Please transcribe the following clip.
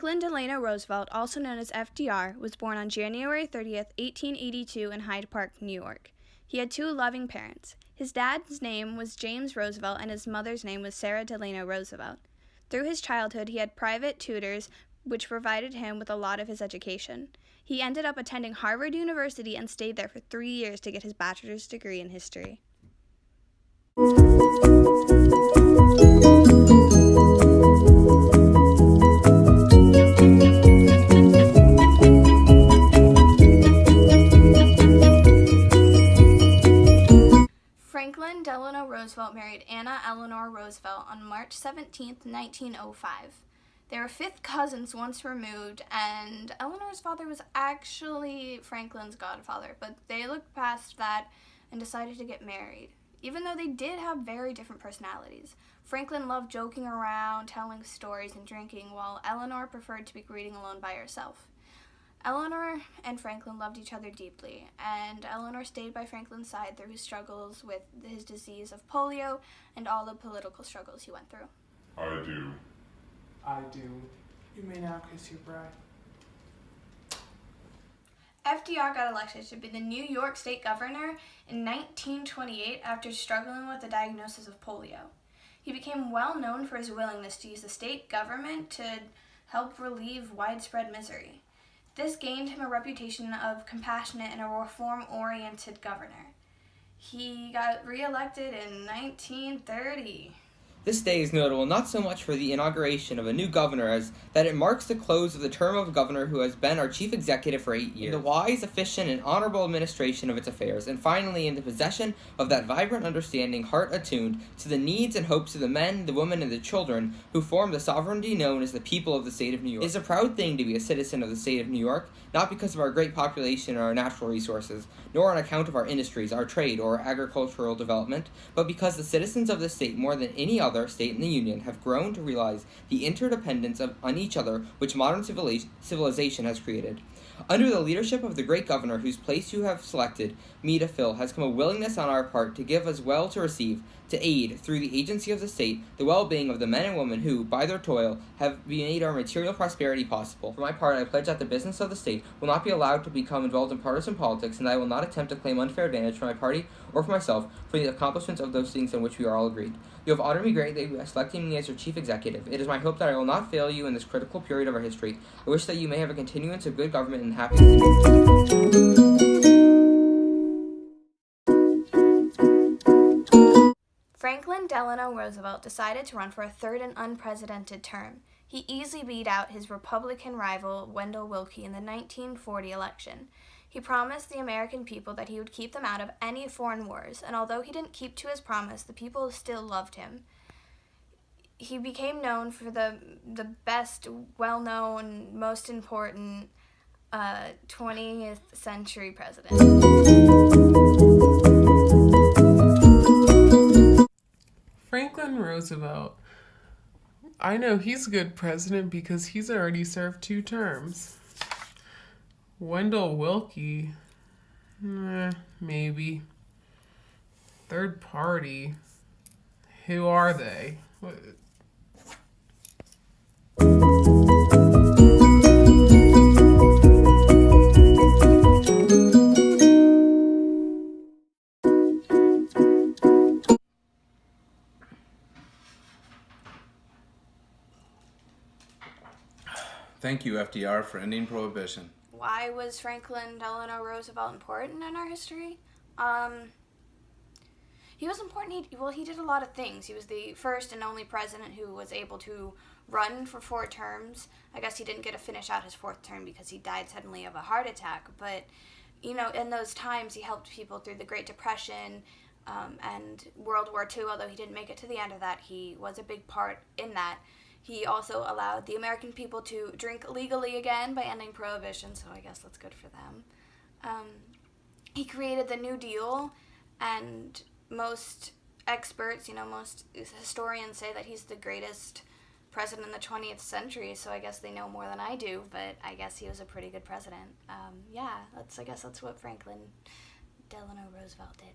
Franklin Delano Roosevelt, also known as FDR, was born on January 30th, 1882 in Hyde Park, New York. He had two loving parents. His dad's name was James Roosevelt and his mother's name was Sarah Delano Roosevelt. Through his childhood, he had private tutors which provided him with a lot of his education. He ended up attending Harvard University and stayed there for 3 years to get his bachelor's degree in history. Franklin Delano Roosevelt married Anna Eleanor Roosevelt on March 17, 1905. They were fifth cousins once removed, and Eleanor's father was actually Franklin's godfather, but they looked past that and decided to get married, even though they did have very different personalities. Franklin loved joking around, telling stories, and drinking, while Eleanor preferred to be reading alone by herself. Eleanor and Franklin loved each other deeply, and Eleanor stayed by Franklin's side through his struggles with his disease of polio and all the political struggles he went through. I do. I do. You may now kiss your bride. FDR got elected to be the New York State Governor in 1928 after struggling with the diagnosis of polio. He became well known for his willingness to use the state government to help relieve widespread misery. This gained him a reputation of compassionate and a reform-oriented governor. He got re-elected in 1930. This day is notable not so much for the inauguration of a new governor as that it marks the close of the term of a governor who has been our chief executive for 8 years, in the wise, efficient, and honorable administration of its affairs, and finally in the possession of that vibrant understanding, heart attuned to the needs and hopes of the men, the women, and the children who form the sovereignty known as the people of the state of New York. It is a proud thing to be a citizen of the state of New York, not because of our great population and our natural resources, nor on account of our industries, our trade, or agricultural development, but because the citizens of the state, more than any other state in the Union, have grown to realize the interdependence on each other which modern civilization has created. Under the leadership of the great governor whose place you have selected me to fill has come a willingness on our part to give as well to receive, to aid, through the agency of the state, the well-being of the men and women who, by their toil, have made our material prosperity possible. For my part, I pledge that the business of the state will not be allowed to become involved in partisan politics, and that I will not attempt to claim unfair advantage for my party or for myself for the accomplishments of those things on which we are all agreed. You have honored me greatly by selecting me as your chief executive. It is my hope that I will not fail you in this critical period of our history. I wish that you may have a continuance of good government and happy community. Franklin Delano Roosevelt decided to run for a third and unprecedented term. He easily beat out his Republican rival, Wendell Willkie, in the 1940 election. He promised the American people that he would keep them out of any foreign wars, and although he didn't keep to his promise, the people still loved him. He became known for the best, well-known, most important 20th century president. Franklin Roosevelt. I know he's a good president because he's already served 2 terms. Wendell Willkie, maybe. Third party, who are they? Thank you, FDR, for ending Prohibition. Why was Franklin Delano Roosevelt important in our history? He was important. He did a lot of things. He was the first and only president who was able to run for 4 terms. I guess he didn't get to finish out his 4th term because he died suddenly of a heart attack. But, in those times, he helped people through the Great Depression and World War II. Although he didn't make it to the end of that, he was a big part in that. He also allowed the American people to drink legally again by ending Prohibition, so I guess that's good for them. He created the New Deal, and most experts, most historians say that he's the greatest president in the 20th century, so I guess they know more than I do, but I guess he was a pretty good president. I guess that's what Franklin Delano Roosevelt did.